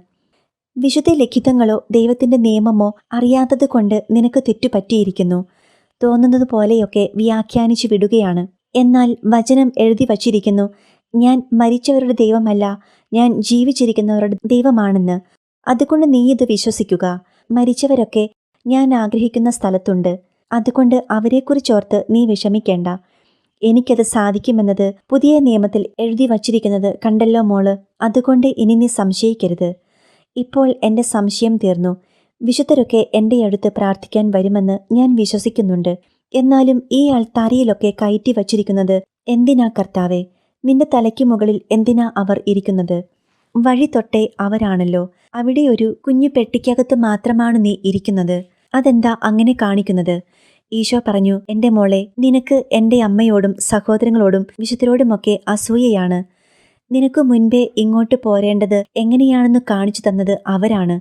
വിശുദ്ധ ലിഖിതങ്ങളോ ദൈവത്തിന്റെ നിയമമോ അറിയാത്തത് കൊണ്ട് നിനക്ക് തെറ്റുപറ്റിയിരിക്കുന്നു. തോന്നുന്നത് പോലെയൊക്കെ വ്യാഖ്യാനിച്ചു വിടുകയാണ്. എന്നാൽ വചനം എഴുതി വച്ചിരിക്കുന്നു, ഞാൻ മരിച്ചവരുടെ ദൈവമല്ല, ഞാൻ ജീവിച്ചിരിക്കുന്നവരുടെ ദൈവമാണെന്ന്. അതുകൊണ്ട് നീ ഇത് വിശ്വസിക്കുക. മരിച്ചവരൊക്കെ ഞാൻ ആഗ്രഹിക്കുന്ന സ്ഥലത്തുണ്ട്. അതുകൊണ്ട് അവരെക്കുറിച്ചോർത്ത് നീ വിഷമിക്കേണ്ട. എനിക്കത് സാധിക്കുമെന്നത് പുതിയ നിയമത്തിൽ എഴുതി വച്ചിരിക്കുന്നത് കണ്ടല്ലോ മോള്. അതുകൊണ്ട് ഇനി നീ സംശയിക്കരുത്. ഇപ്പോൾ എൻ്റെ സംശയം തീർന്നു. വിശുദ്ധരൊക്കെ എൻ്റെ അടുത്ത് പ്രാർത്ഥിക്കാൻ വരുമെന്ന് ഞാൻ വിശ്വസിക്കുന്നുണ്ട്. എന്നാലും ഈ അൾത്താരയിലൊക്കെ കയറ്റി വച്ചിരിക്കുന്നത് എന്തിനാ കർത്താവേ? നിന്റെ തലയ്ക്ക് മുകളിൽ എന്തിനാ അവർ ഇരിക്കുന്നത്? വഴി തൊട്ടേ അവരാണല്ലോ. അവിടെ ഒരു കുഞ്ഞു പെട്ടിക്കകത്ത് മാത്രമാണ് നീ ഇരിക്കുന്നത്. അതെന്താ അങ്ങനെ കാണിക്കുന്നത്? ഈശോ പറഞ്ഞു, എൻ്റെ മോളെ, നിനക്ക് എൻ്റെ അമ്മയോടും സഹോദരങ്ങളോടും വിശുദ്ധരോടുമൊക്കെ അസൂയയാണ്. നിനക്കു മുൻപേ ഇങ്ങോട്ട് പോരേണ്ടത് എങ്ങനെയാണെന്ന് കാണിച്ചു തന്നത് അവരാണ്.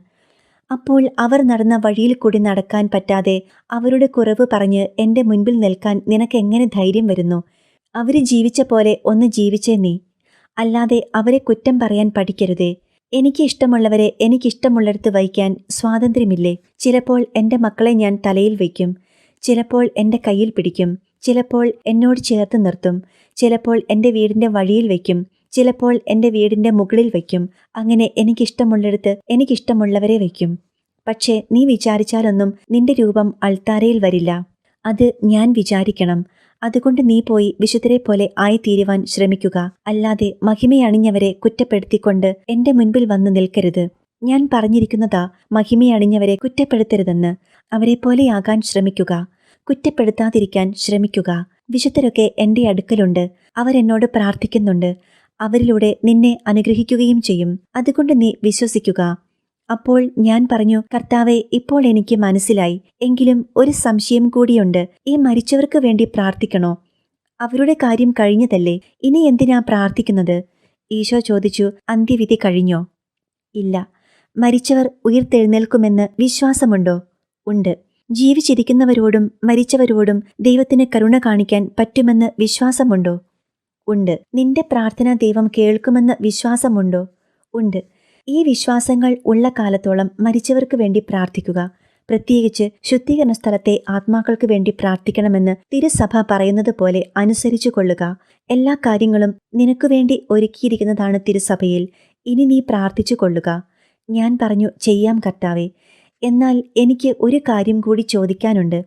അപ്പോൾ അവർ നടന്ന വഴിയിൽ കൂടി നടക്കാൻ പറ്റാതെ അവരുടെ കുറവ് പറഞ്ഞ് എൻ്റെ മുൻപിൽ നിൽക്കാൻ നിനക്കെങ്ങനെ ധൈര്യം വരുന്നു? അവര് ജീവിച്ച പോലെ ഒന്ന് ജീവിച്ചേ നീ. അല്ലാതെ അവരെ കുറ്റം പറയാൻ പഠിക്കരുതേ. എനിക്ക് ഇഷ്ടമുള്ളവരെ എനിക്കിഷ്ടമുള്ളിടത്ത് വയ്ക്കാൻ സ്വാതന്ത്ര്യമില്ലേ? ചിലപ്പോൾ എൻ്റെ മക്കളെ ഞാൻ തലയിൽ വയ്ക്കും, ചിലപ്പോൾ എൻ്റെ കയ്യിൽ പിടിക്കും, ചിലപ്പോൾ എന്നോട് ചേർത്ത് നിർത്തും, ചിലപ്പോൾ എൻ്റെ വീടിൻ്റെ വഴിയിൽ വയ്ക്കും, ചിലപ്പോൾ എൻ്റെ വീടിൻ്റെ മുകളിൽ വയ്ക്കും. അങ്ങനെ എനിക്കിഷ്ടമുള്ളിടത്ത് എനിക്കിഷ്ടമുള്ളവരെ വയ്ക്കും. പക്ഷേ നീ വിചാരിച്ചാലൊന്നും നിന്റെ രൂപം അൾത്താരയിൽ വരില്ല. അത് ഞാൻ വിചാരിക്കണം. അതുകൊണ്ട് നീ പോയി വിശുദ്ധരെ പോലെ ആയിത്തീരുവാൻ ശ്രമിക്കുക. അല്ലാതെ മഹിമയണിഞ്ഞവരെ കുറ്റപ്പെടുത്തിക്കൊണ്ട് എൻ്റെ മുൻപിൽ വന്ന് നിൽക്കരുത്. ഞാൻ പറഞ്ഞിരിക്കുന്നതാ, മഹിമയണിഞ്ഞവരെ കുറ്റപ്പെടുത്തരുതെന്ന്. അവരെപ്പോലെയാകാൻ ശ്രമിക്കുക, കുറ്റപ്പെടുത്താതിരിക്കാൻ ശ്രമിക്കുക. വിശുദ്ധരൊക്കെ എൻ്റെ അടുക്കലുണ്ട്. അവരെന്നോട് പ്രാർത്ഥിക്കുന്നുണ്ട്. അവരിലൂടെ നിന്നെ അനുഗ്രഹിക്കുകയും ചെയ്യും. അതുകൊണ്ട് നീ വിശ്വസിക്കുക. അപ്പോൾ ഞാൻ പറഞ്ഞു, കർത്താവെ, ഇപ്പോൾ എനിക്ക് മനസ്സിലായി. എങ്കിലും ഒരു സംശയം കൂടിയുണ്ട്. ഈ മരിച്ചവർക്ക് വേണ്ടി പ്രാർത്ഥിക്കണോ? അവരുടെ കാര്യം കഴിഞ്ഞതല്ലേ, ഇനി എന്തിനാ പ്രാർത്ഥിക്കുന്നത്? ഈശോ ചോദിച്ചു, അന്ത്യവിധി കഴിഞ്ഞോ? ഇല്ല. മരിച്ചവർ ഉയിർത്തെഴുന്നേൽക്കുമെന്ന് വിശ്വാസമുണ്ടോ? ഉണ്ട്. ജീവിച്ചിരിക്കുന്നവരോടും മരിച്ചവരോടും ദൈവത്തിന് കരുണ കാണിക്കാൻ പറ്റുമെന്ന് വിശ്വാസമുണ്ടോ? ഉണ്ട്. നിന്റെ പ്രാർത്ഥന ദൈവം കേൾക്കുമെന്ന് വിശ്വാസമുണ്ടോ? ഉണ്ട്. ഈ വിശ്വാസങ്ങൾ ഉള്ള കാലത്തോളം മരിച്ചവർക്ക് വേണ്ടി പ്രാർത്ഥിക്കുക. പ്രത്യേകിച്ച് ശുദ്ധീകരണ സ്ഥലത്തെ ആത്മാക്കൾക്ക് വേണ്ടി പ്രാർത്ഥിക്കണമെന്ന് തിരുസഭ പറയുന്നത് പോലെ അനുസരിച്ചു കൊള്ളുക. എല്ലാ കാര്യങ്ങളും നിനക്കു വേണ്ടി ഒരുക്കിയിരിക്കുന്നതാണ് തിരുസഭയിൽ. ഇനി നീ പ്രാർത്ഥിച്ചു കൊള്ളുക. ഞാൻ പറഞ്ഞു, ചെയ്യാം കർത്താവേ. എന്നാൽ എനിക്ക് ഒരു കാര്യം കൂടി ചോദിക്കാനുണ്ട്.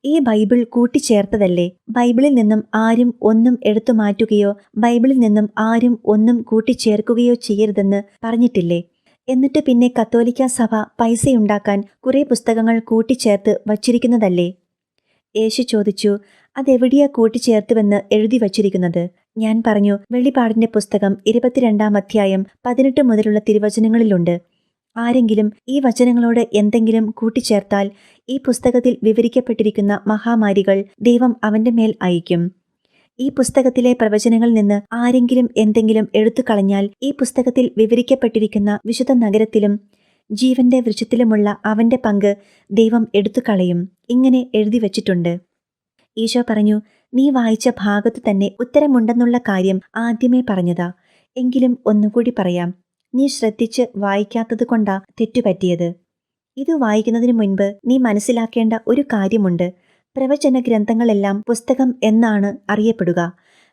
ഈ ബൈബിൾ കൂട്ടിച്ചേർത്തതല്ലേ? ബൈബിളിൽ നിന്നും ആരും ഒന്നും എടുത്തു മാറ്റുകയോ ബൈബിളിൽ നിന്നും ആരും ഒന്നും കൂട്ടിച്ചേർക്കുകയോ ചെയ്യരുതെന്ന് പറഞ്ഞിട്ടില്ലേ? എന്നിട്ട് പിന്നെ കത്തോലിക്ക സഭ പൈസയുണ്ടാക്കാൻ കുറെ പുസ്തകങ്ങൾ കൂട്ടിച്ചേർത്ത് വച്ചിരിക്കുന്നതല്ലേ? യേശു ചോദിച്ചു, അതെവിടെയാ കൂട്ടിച്ചേർത്തുവെന്ന് എഴുതി വച്ചിരിക്കുന്നത്? ഞാൻ പറഞ്ഞു, വെളിപാടിന്റെ പുസ്തകം 22-ാം അധ്യായം 18 മുതലുള്ള തിരുവചനങ്ങളിലുണ്ട്. ആരെങ്കിലും ഈ വചനങ്ങളോട് എന്തെങ്കിലും കൂട്ടിച്ചേർത്താൽ ഈ പുസ്തകത്തിൽ വിവരിക്കപ്പെട്ടിരിക്കുന്ന മഹാമാരികൾ ദൈവം അവന്റെ മേൽ അയക്കും. ഈ പുസ്തകത്തിലെ പ്രവചനങ്ങളിൽ നിന്ന് ആരെങ്കിലും എന്തെങ്കിലും എടുത്തു കളഞ്ഞാൽ ഈ പുസ്തകത്തിൽ വിവരിക്കപ്പെട്ടിരിക്കുന്ന വിശുദ്ധ നഗരത്തിലും ജീവന്റെ വൃക്ഷത്തിലുമുള്ള അവന്റെ പങ്ക് ദൈവം എടുത്തു കളയും. ഇങ്ങനെ എഴുതി വച്ചിട്ടുണ്ട്. ഈശോ പറഞ്ഞു, നീ വായിച്ച ഭാഗത്തു തന്നെ ഉത്തരമുണ്ടെന്നുള്ള കാര്യം ആദ്യമേ പറഞ്ഞതാ. എങ്കിലും ഒന്നുകൂടി പറയാം. നീ ശ്രദ്ധിച്ച് വായിക്കാത്തത് കൊണ്ടാ തെറ്റുപറ്റിയത്. ഇത് വായിക്കുന്നതിന് മുൻപ് നീ മനസ്സിലാക്കേണ്ട ഒരു കാര്യമുണ്ട്. പ്രവചന ഗ്രന്ഥങ്ങളെല്ലാം പുസ്തകം എന്നാണ് അറിയപ്പെടുക.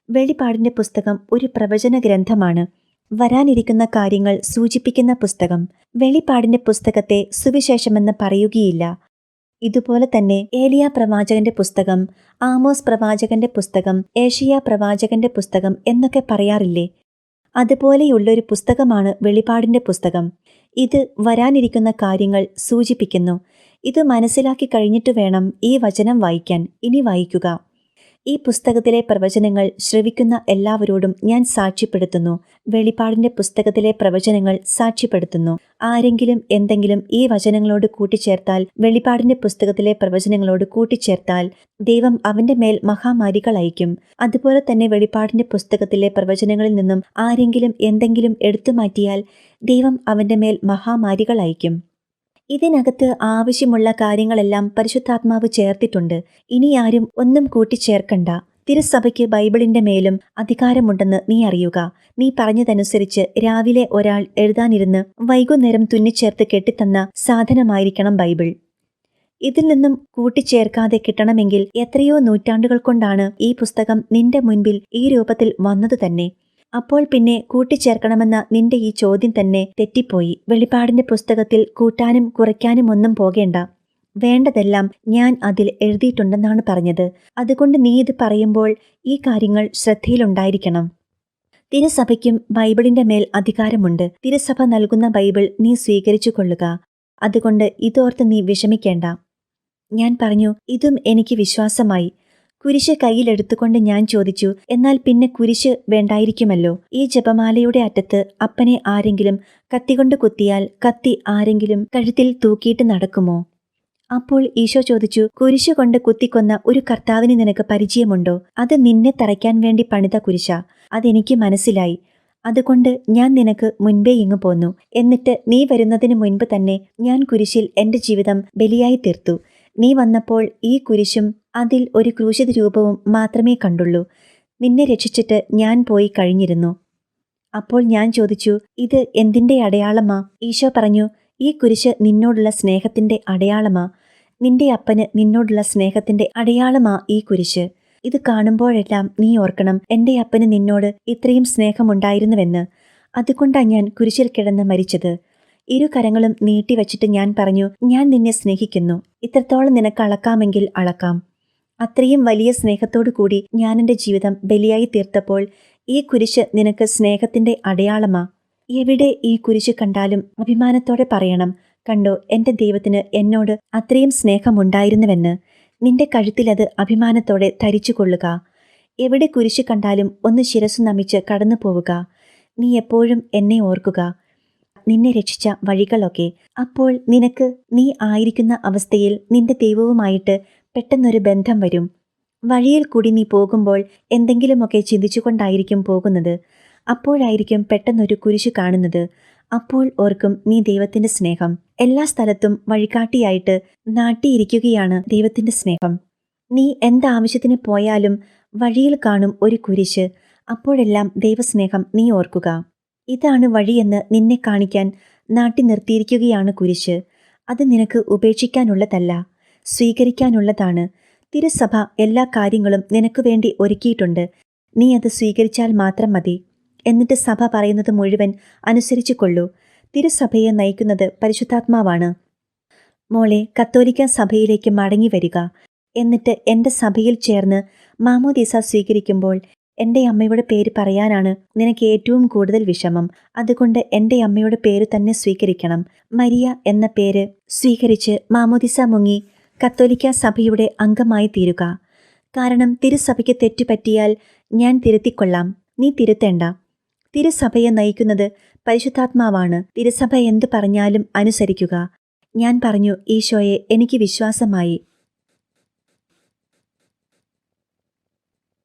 വെളിപാടിന്റെ പുസ്തകം ഒരു പ്രവചന ഗ്രന്ഥമാണ്. വരാനിരിക്കുന്ന കാര്യങ്ങൾ സൂചിപ്പിക്കുന്ന പുസ്തകം. വെളിപാടിന്റെ പുസ്തകത്തെ സുവിശേഷമെന്ന് പറയുകയില്ല. ഇതുപോലെ തന്നെ ഏലിയ പ്രവാചകന്റെ പുസ്തകം, ആമോസ് പ്രവാചകന്റെ പുസ്തകം, ഏഷ്യ പ്രവാചകന്റെ പുസ്തകം എന്നൊക്കെ പറയാറില്ലേ? അതുപോലെയുള്ളൊരു പുസ്തകമാണ് വെളിപാടിന്റെ പുസ്തകം. ഇത് വരാനിരിക്കുന്ന കാര്യങ്ങൾ സൂചിപ്പിക്കുന്നു. ഇത് മനസ്സിലാക്കി കഴിഞ്ഞിട്ട് വേണം ഈ വചനം വായിക്കാൻ. ഇനി വായിക്കുക. ഈ പുസ്തകത്തിലെ പ്രവചനങ്ങൾ ശ്രവിക്കുന്ന എല്ലാവരോടും ഞാൻ സാക്ഷ്യപ്പെടുത്തുന്നു. വെളിപാടിന്റെ പുസ്തകത്തിലെ പ്രവചനങ്ങൾ സാക്ഷ്യപ്പെടുത്തുന്നു. ആരെങ്കിലും എന്തെങ്കിലും ഈ വചനങ്ങളോട് കൂട്ടിച്ചേർത്താൽ, വെളിപാടിന്റെ പുസ്തകത്തിലെ പ്രവചനങ്ങളോട് കൂട്ടിച്ചേർത്താൽ ദൈവം അവന്റെ മേൽ മഹാമാരികൾ അയക്കും. അതുപോലെ തന്നെ വെളിപാടിന്റെ പുസ്തകത്തിലെ പ്രവചനങ്ങളിൽ നിന്നും ആരെങ്കിലും എന്തെങ്കിലും എടുത്തു മാറ്റിയാൽ ദൈവം അവന്റെ മേൽ മഹാമാരികൾ അയക്കും. ഇതിനകത്ത് ആവശ്യമുള്ള കാര്യങ്ങളെല്ലാം പരിശുദ്ധാത്മാവ് ചേർത്തിട്ടുണ്ട്. ഇനി ആരും ഒന്നും കൂട്ടിച്ചേർക്കണ്ട. തിരുസഭയ്ക്ക് ബൈബിളിന്റെ മേലും അധികാരമുണ്ടെന്ന് നീ അറിയുക. നീ പറഞ്ഞതനുസരിച്ച് രാവിലെ ഒരാൾ എഴുതാനിരുന്ന് വൈകുന്നേരം തുന്നിച്ചേർത്ത് കെട്ടിത്തന്ന സാധനമായിരിക്കണം ബൈബിൾ. ഇതിൽ നിന്നും കൂട്ടിച്ചേർക്കാതെ കിട്ടണമെങ്കിൽ എത്രയോ നൂറ്റാണ്ടുകൾ കൊണ്ടാണ് ഈ പുസ്തകം നിന്റെ മുൻപിൽ ഈ രൂപത്തിൽ വന്നത് തന്നെ. അപ്പോൾ പിന്നെ കൂട്ടിച്ചേർക്കണമെന്ന നിന്റെ ഈ ചോദ്യം തന്നെ തെറ്റിപ്പോയി. വെളിപാടിന്റെ പുസ്തകത്തിൽ കൂട്ടാനും കുറയ്ക്കാനും ഒന്നും പോകേണ്ട. വേണ്ടതെല്ലാം ഞാൻ അതിൽ എഴുതിയിട്ടുണ്ടെന്നാണ് പറഞ്ഞത്. അതുകൊണ്ട് നീ ഇത് പറയുമ്പോൾ ഈ കാര്യങ്ങൾ ശ്രദ്ധയിലുണ്ടായിരിക്കണം. തിരുസഭയ്ക്കും ബൈബിളിന്റെ മേൽ അധികാരമുണ്ട്. തിരുസഭ നൽകുന്ന ബൈബിൾ നീ സ്വീകരിച്ചു കൊള്ളുക. അതുകൊണ്ട് ഇതോർത്ത് നീ വിഷമിക്കേണ്ട. ഞാൻ പറഞ്ഞു, ഇതും എനിക്ക് വിശ്വാസമായി. കുരിശ് കയ്യിലെടുത്തുകൊണ്ട് ഞാൻ ചോദിച്ചു, എന്നാൽ പിന്നെ കുരിശ് വേണ്ടായിരിക്കുമല്ലോ? ഈ ജപമാലയുടെ അറ്റത്ത് അപ്പനെ ആരെങ്കിലും കത്തികൊണ്ട് കുത്തിയാൽ കത്തി ആരെങ്കിലും കഴുത്തിൽ തൂക്കിയിട്ട് നടക്കുമോ? അപ്പോൾ ഈശോ ചോദിച്ചു, കുരിശ് കൊണ്ട് കുത്തിക്കൊന്ന ഒരു കർത്താവിന് നിനക്ക് പരിചയമുണ്ടോ? അത് നിന്നെ തറയ്ക്കാൻ വേണ്ടി പണിത കുരിശ. അതെനിക്ക് മനസ്സിലായി. അതുകൊണ്ട് ഞാൻ നിനക്ക് മുൻപേ ഇങ്ങു പോന്നു. എന്നിട്ട് നീ വരുന്നതിന് മുൻപ് തന്നെ ഞാൻ കുരിശിൽ എന്റെ ജീവിതം ബലിയായി തീർത്തു. നീ വന്നപ്പോൾ ഈ കുരിശും അതിൽ ഒരു ക്രൂശിത രൂപവും മാത്രമേ കണ്ടുള്ളൂ. നിന്നെ രക്ഷിച്ചിട്ട് ഞാൻ പോയി കഴിഞ്ഞിരുന്നു. അപ്പോൾ ഞാൻ ചോദിച്ചു, ഇത് എന്തിന്റെ അടയാളമാ? ഈശോ പറഞ്ഞു, ഈ കുരിശ് നിന്നോടുള്ള സ്നേഹത്തിന്റെ അടയാളമാ. നിന്റെ അപ്പന് നിന്നോടുള്ള സ്നേഹത്തിന്റെ അടയാളമാ ഈ കുരിശ്. ഇത് കാണുമ്പോഴെല്ലാം നീ ഓർക്കണം, എന്റെ അപ്പന് നിന്നോട് ഇത്രയും സ്നേഹമുണ്ടായിരുന്നുവെന്ന്. അതുകൊണ്ടാ ഞാൻ കുരിശിൽ കിടന്ന് മരിച്ചത്. ഇരു കരങ്ങളും നീട്ടിവച്ചിട്ട് ഞാൻ പറഞ്ഞു, ഞാൻ നിന്നെ സ്നേഹിക്കുന്നു. ഇത്രത്തോളം നിനക്ക് അളക്കാമെങ്കിൽ അളക്കാം. അത്രയും വലിയ സ്നേഹത്തോടു കൂടി ഞാൻ എൻ്റെ ജീവിതം ബലിയായി തീർത്തപ്പോൾ ഈ കുരിശ് നിനക്ക് സ്നേഹത്തിന്റെ അടയാളമാ. എവിടെ ഈ കുരിശ് കണ്ടാലും അഭിമാനത്തോടെ പറയണം, കണ്ടോ, എന്റെ ദൈവത്തിന് എന്നോട് അത്രയും സ്നേഹമുണ്ടായിരുന്നുവെന്ന്. നിന്റെ കഴുത്തിലത് അഭിമാനത്തോടെ ധരിച്ചുകൊള്ളുക. എവിടെ കുരിശ് കണ്ടാലും ഒന്ന് ശിരസ്സു നമിച്ച് കടന്നു പോവുക. നീ എപ്പോഴും എന്നെ ഓർക്കുക, നിന്നെ രക്ഷിച്ച വഴികളൊക്കെ. അപ്പോൾ നിനക്ക് നീ ആയിരിക്കുന്ന അവസ്ഥയിൽ നിന്റെ ദൈവവുമായിട്ട് പെട്ടെന്നൊരു ബന്ധം വരും. വഴിയിൽ കൂടി നീ പോകുമ്പോൾ എന്തെങ്കിലുമൊക്കെ ചിന്തിച്ചുകൊണ്ടായിരിക്കും പോകുന്നത്. അപ്പോഴായിരിക്കും പെട്ടെന്നൊരു കുരിശ് കാണുന്നത്. അപ്പോൾ ഓർക്കും നീ ദൈവത്തിന്റെ സ്നേഹം. എല്ലാ സ്ഥലത്തും വഴികാട്ടിയായിട്ട് നാട്ടിയിരിക്കുകയാണ് ദൈവത്തിന്റെ സ്നേഹം. നീ എന്താവശ്യത്തിന് പോയാലും വഴിയിൽ കാണും ഒരു കുരിശ്. അപ്പോഴെല്ലാം ദൈവസ്നേഹം നീ ഓർക്കുക. ഇതാണ് വഴിയെന്ന് നിന്നെ കാണിക്കാൻ നാട്ടി നിർത്തിയിരിക്കുകയാണ് കുരിശ്. അത് നിനക്ക് ഉപേക്ഷിക്കാനുള്ളതല്ല, സ്വീകരിക്കാനുള്ളതാണ്. തിരുസഭ എല്ലാ കാര്യങ്ങളും നിനക്ക് വേണ്ടി ഒരുക്കിയിട്ടുണ്ട്. നീ അത് സ്വീകരിച്ചാൽ മാത്രം മതി. എന്നിട്ട് സഭ പറയുന്നത് മുഴുവൻ അനുസരിച്ചു കൊള്ളൂ. തിരുസഭയെ നയിക്കുന്നത് പരിശുദ്ധാത്മാവാണ്. മോളെ, കത്തോലിക്ക സഭയിലേക്ക് മടങ്ങി വരിക. എന്നിട്ട് എൻ്റെ സഭയിൽ ചേർന്ന് മാമോദീസ സ്വീകരിക്കുമ്പോൾ എൻ്റെ അമ്മയുടെ പേര് പറയാനാണ് നിനക്ക് ഏറ്റവും കൂടുതൽ വിഷമം. അതുകൊണ്ട് എൻ്റെ അമ്മയുടെ പേര് തന്നെ സ്വീകരിക്കണം. മരിയ എന്ന പേര് സ്വീകരിച്ച് മാമോദീസ മുങ്ങി കത്തോലിക്ക സഭയുടെ അംഗമായി തീരുക. കാരണം തിരുസഭയ്ക്ക് തെറ്റുപറ്റിയാൽ ഞാൻ തിരുത്തിക്കൊള്ളാം, നീ തിരുത്തേണ്ട. തിരുസഭയെ നയിക്കുന്നത് പരിശുദ്ധാത്മാവാണ്. തിരുസഭ എന്തു പറഞ്ഞാലും അനുസരിക്കുക. ഞാൻ പറഞ്ഞു, ഈശോയെ, എനിക്ക് വിശ്വാസമായി.